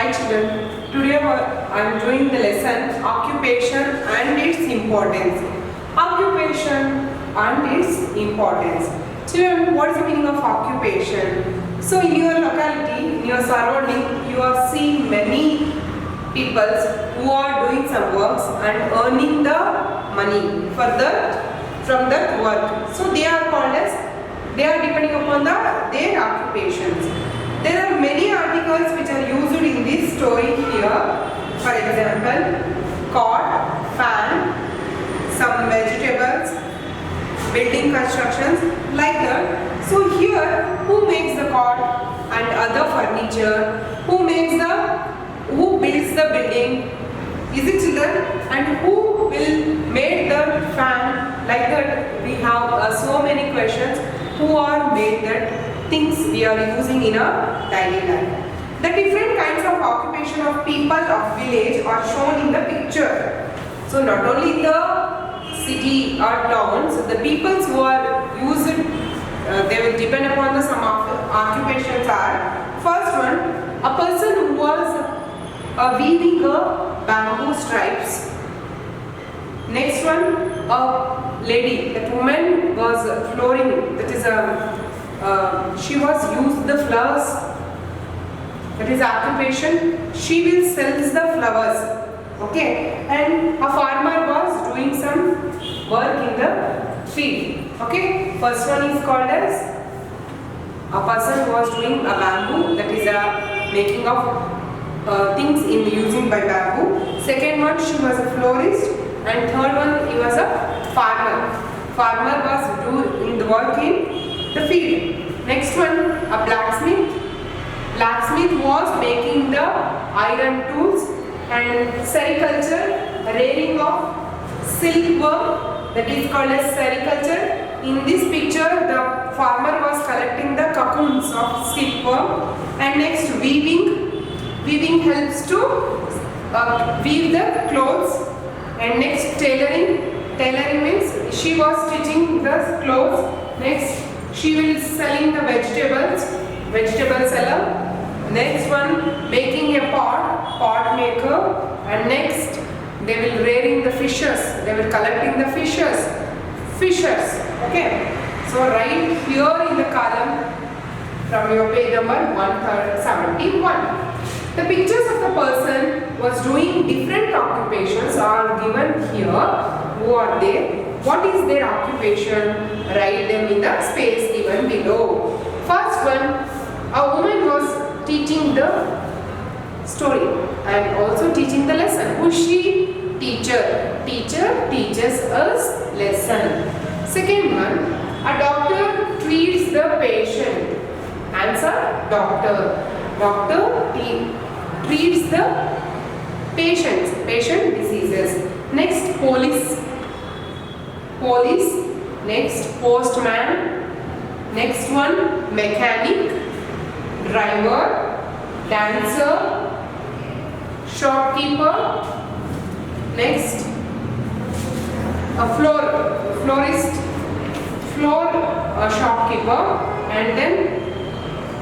Hi children, today I am doing the lesson Occupation and its importance. Occupation and its importance. Children, what is the meaning of occupation? So in your locality, in your surrounding, you are seeing many people who are doing some works and earning the money from that work. So they are called as, they are depending upon their occupations. There are many articles which are used in this story here. For example, cot, fan, some vegetables, building constructions, like that. So here, who makes the cot and other furniture? Who builds the building? Is it children? And who will make the fan? Like that, we have so many questions. Who are made that things we are using in our daily life? The different kinds of occupation of people of village are shown in the picture. So not only the city or towns, the peoples who are used, they will depend upon the some occupations are. First one, a person who was weaving bamboo stripes. Next one, a lady, that woman was flooring, that is she was used the flowers, that is occupation. She will sell the flowers, okay. And a farmer was doing some work in the field, okay. First one is called as a person who was doing a bamboo, that is a making of things in using by bamboo. Second one, she was a florist. And third one, he was a farmer. Farmer was doing the work in the field. Next one, a blacksmith. Blacksmith was making the iron tools. And sericulture, rearing of silkworm, that is called as sericulture. In this picture, the farmer was collecting the cocoons of silkworm. And next, weaving. Weaving helps to weave the clothes. And next, tailoring. Tailoring means she was stitching the clothes. Next, she will selling the vegetables. Vegetable seller. Next one, making a pot maker. And next, they will rearing the fishes. They will collecting the fishes. Okay. So right here in the column from your page number 171. The pictures of the person was doing different occupations are given here. Who are they? What is their occupation? Write them in the space given below. First one, a woman was teaching the story and also teaching the lesson. Who is she? Teacher. Teacher teaches us lesson. Second one, a doctor treats the patient. Answer, doctor. Doctor treats the patient diseases. Next, police. Next, postman. Next one, mechanic, driver, dancer, shopkeeper. Next, a florist, shopkeeper, and then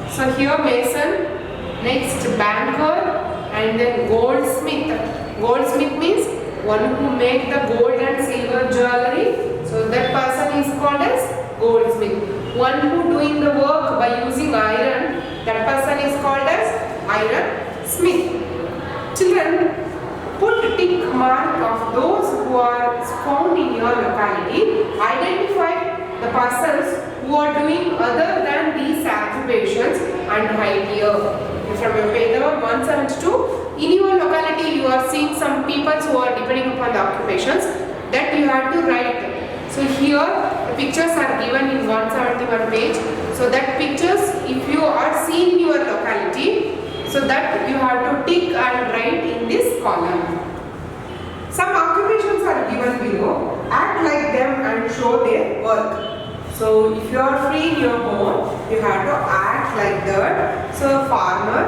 so here mason. Next, banker, and then goldsmith. Goldsmith means one who make the gold and silver jewelry. So that person is called as goldsmith. One who doing the work by using iron, that person is called as iron smith. Children, put tick mark of those who are found in your locality. Identify the persons who are doing other than these occupations and write here. From your page number 172, in your locality you are seeing some people who are depending upon the occupations that you have to write. So here the pictures are given in 171 page. So that pictures, if you are seen in your locality, so that you have to tick and write in this column. Some occupations are given below. Act like them and show their work. So if you are free in your home, you have to act like that. So farmer,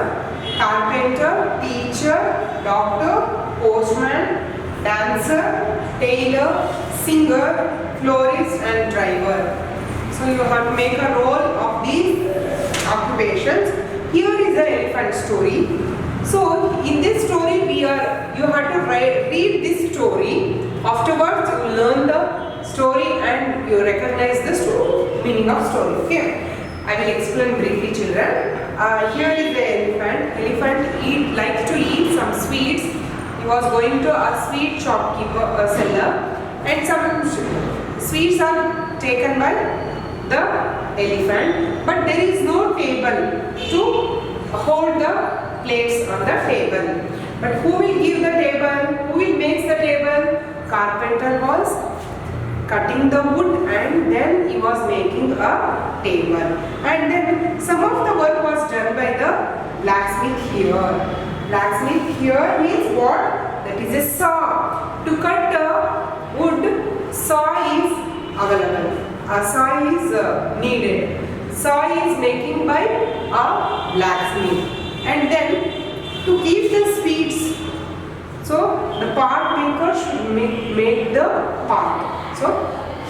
carpenter, teacher, doctor, postman, dancer, tailor, singer, florist and driver. So you have to make a role of these occupations. Here is the elephant story. So in this story you have to read this story. Afterwards you learn the story and you recognize the story, meaning of story. Okay. I will explain briefly, children. Here is the elephant. Elephant likes to eat some sweets. He was going to a sweet shopkeeper seller, and some sweets are taken by the elephant, but there is no table to hold the plates on the table. But who will give the table? Who will make the table? Carpenter was cutting the wood and then he was making a table. And then some of the work was done by the blacksmith here. Blacksmith here means what? That is a saw. To cut wood, saw is available. A saw is needed. Saw is making by a blacksmith. And then to keep the sweets, so the pot maker should make the pot. So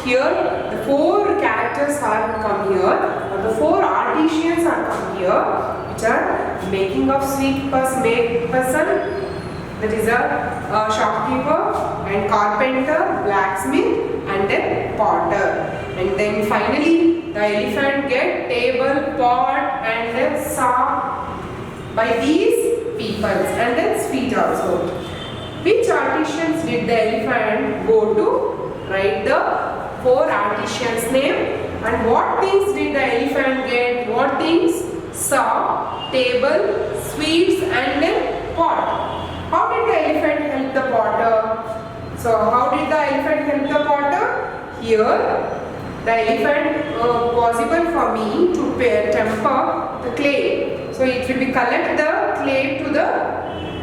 here the four characters are come here, or the four artisans are come here, which are making of sweet person, that is a shopkeeper, and carpenter, blacksmith, and then potter. And then finally the elephant get table, pot, and then saw by these people, and then sweet also. Which artisans did the elephant go to? Write the four artisans' name, and what things did the elephant get? What things? Saw, table, sweets, and then pot. How did the elephant help the potter? So how did the elephant help the potter? Here the elephant possible for me to temper the clay. So it will be collect the clay to the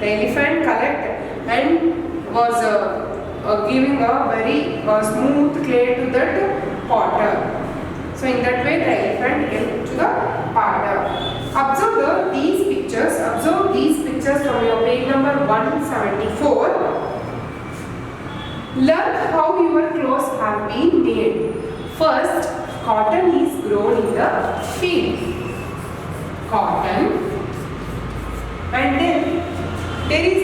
elephant collect and was giving a very smooth clay to that potter. So in that way the elephant helped to the potter. Observe these pictures. Observe these pictures from your page number 174. Learn how your clothes have been made. First, cotton is grown in the field. Cotton, and then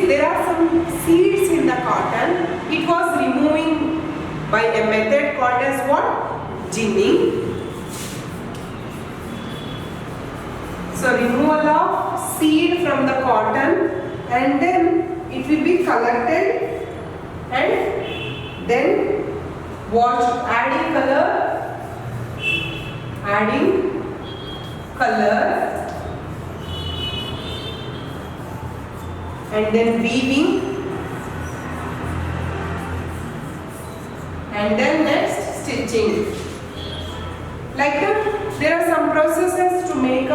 there are some seeds in the cotton. It was removing by a method called as what? Ginning. So removal of seed from the cotton, and then it will be collected and then washed, adding color, and then weaving, and then next stitching. Like that, there are some processes to make a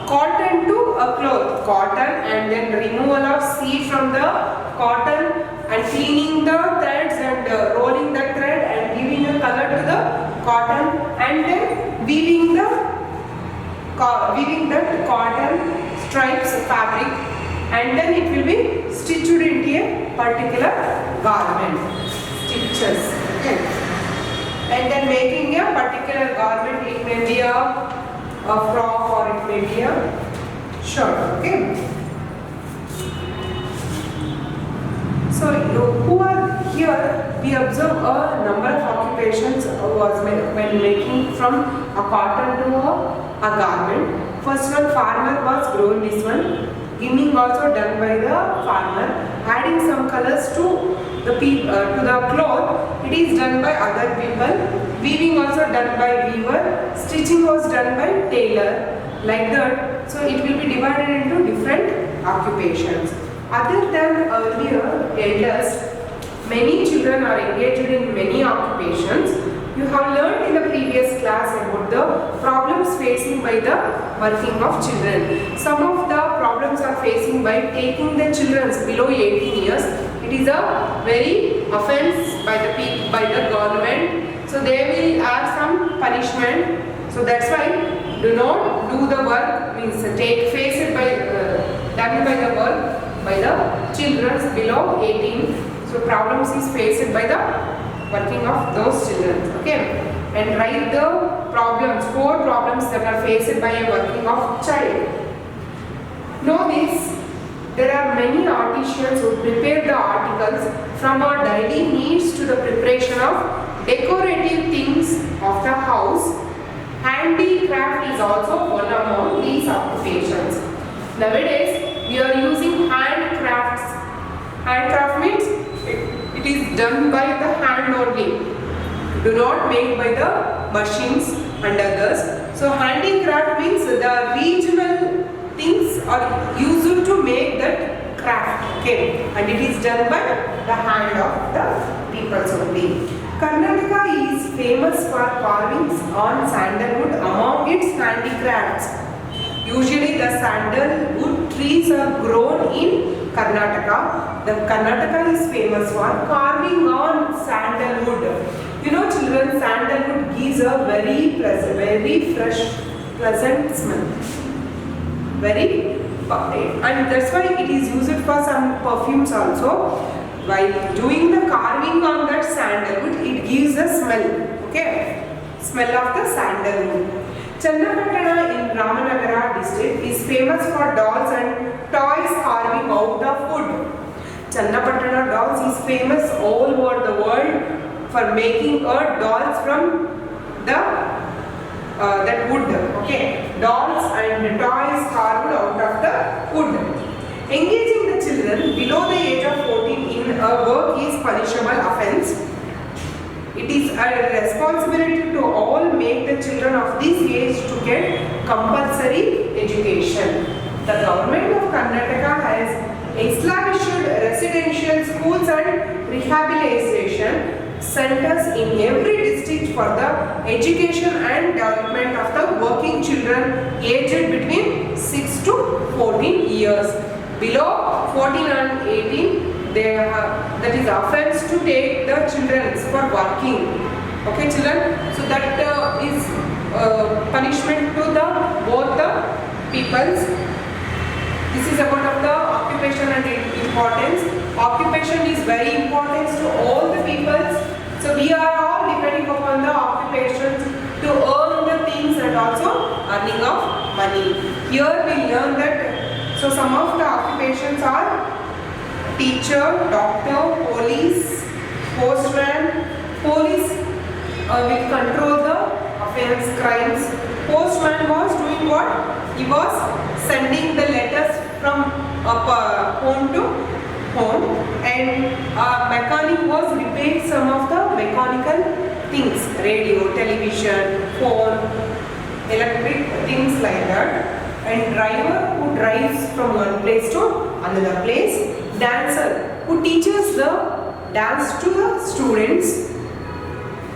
cotton to a cloth. Cotton, and then removal of seed from the cotton, and cleaning the threads and rolling the thread and giving a color to the cotton, and then weaving that cotton stripes fabric, and then it will be stitched into a particular garment. Stitches. Okay. And then making a particular garment, it may be a frock or it may be a shirt. Okay. So who are here? We observe a number of occupations was when making from a cotton to a garment. First one, farmer was growing this one. Ginning also done by the farmer. Adding some colors to the cloth, it is done by other people. Weaving also done by weaver. Stitching was done by tailor. Like that. So it will be divided into different occupations. Other than earlier elders, many children are engaged in many occupations. You have learned in the previous class about the problems facing by the working of children. Some of the problems are facing by taking the children below 18 years. It is a very offense by the government. So they will have some punishment. So that's why do not do the work, means face it by done by the work by the children below 18. So problems is faced by the working of those children. Okay, and write the problems, 4 problems that are faced by a working of child. Know this, there are many artisans who prepare the articles from our daily needs to the preparation of decorative things of the house. Handicraft is also one among these occupations. Nowadays, we are using handcrafts. Handcraft means it is done by the hand only. Do not make by the machines and others. So handicraft means the regional things are used to make that craft. Okay, and it is done by the hand of the peoples only. Karnataka is famous for carvings on sandalwood among its handicrafts. Usually the sandalwood trees are grown in Karnataka. The Karnataka is famous for carving on sandalwood. You know children, sandalwood gives a very pleasant, very fresh, pleasant smell. And that's why it is used for some perfumes also. While doing the carving on that sandalwood, it gives a smell. Okay, smell of the sandalwood. Channapatna in Ramanagara district is famous for dolls and toys carving out of wood. Channapatna dolls is famous all over the world for making dolls from the that wood. Okay, dolls and toys carved out of the wood. Engaging the children below the age of 14 in a work is punishable offence. It is a responsibility to all make the children of this age to get compulsory education. The government of Karnataka has established residential schools and rehabilitation centers in every district for the education and development of the working children aged between 6 to 14 years. Below 14 and 18, that is offense to take the children for working. Okay, children. So that is punishment to the both the peoples. This is about of the occupation and importance. Occupation is very important to all the peoples. So we are all depending upon the occupation to earn the things and also earning of money. Here we learn that. So some of the occupations are teacher, doctor, police, postman. Police will control the offense, crimes. Postman was doing what? He was sending the letters from home to home, and mechanic was repairing some of the mechanical things, radio, television, phone, electric things like that. And driver who drives from one place to another place. Dancer who teaches the dance to the students.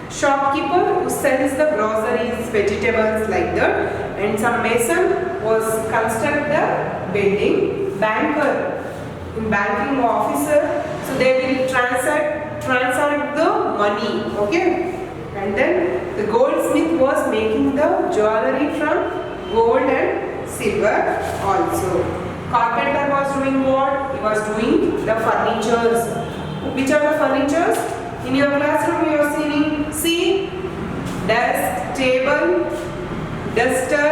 Shopkeeper who sells the groceries, vegetables like that. And some mason was construct the building. Banker, in banking officer, so they will transact the money. Okay, and then the goldsmith was making the jewelry from gold and silver also. Carpenter was doing what? He was doing the furnitures. Which are the furnitures? In your classroom you are seeing desk, table, duster,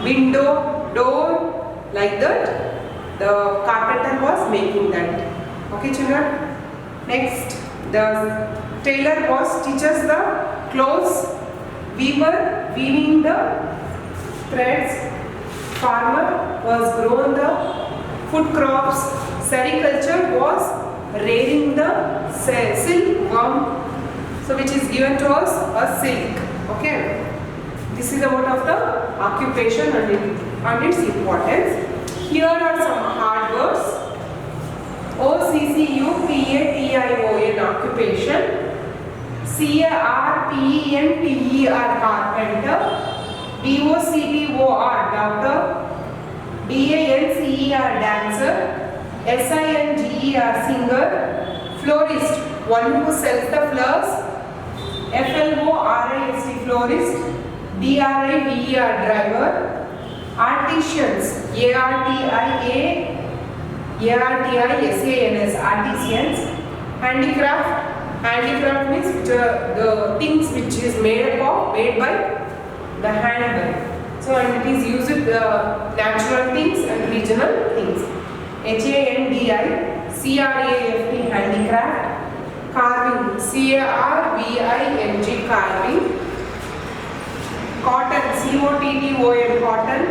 window, door, like that. The carpenter was making that. Okay, children. Next, the tailor was teaches the clothes. Weaver weaving the threads. Farmer was grown the food crops. Sericulture was rearing the silkworm, so which is given to us a silk. Okay, this is about of the occupation and its importance. Here are some hard words. OCCUPATION occupation. CARPENTER carpenter. DOCTOR doctor. DANCER dancer. SINGER singer. Florist, one who sells the flowers. FLORIST florist. DRIVER driver. Artisans, ARTISANS artisans. Handicraft means the things which is made by the hand. So and it is used natural things and regional things. HANDI, CRAFT, handicraft. Carving, CARVING, carving. Cotton, COTTON, cotton.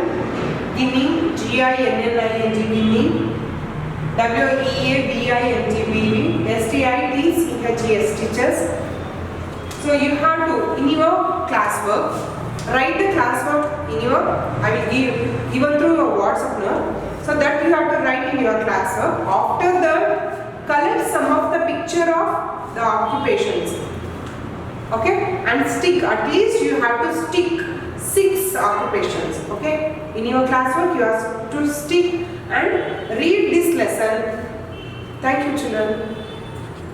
Ginning, GINNING, ginning. WEAVING, weaving. STITCHES, stitches. So you have to, in your classwork, write the classwork in your, I will give given through your WhatsApp now. So that you have to write in your classwork. After that, color some of the picture of the occupations. Okay, and stick, at least you have to stick 6 occupations. Okay, in your classwork you have to stick and read this lesson. Thank you, children.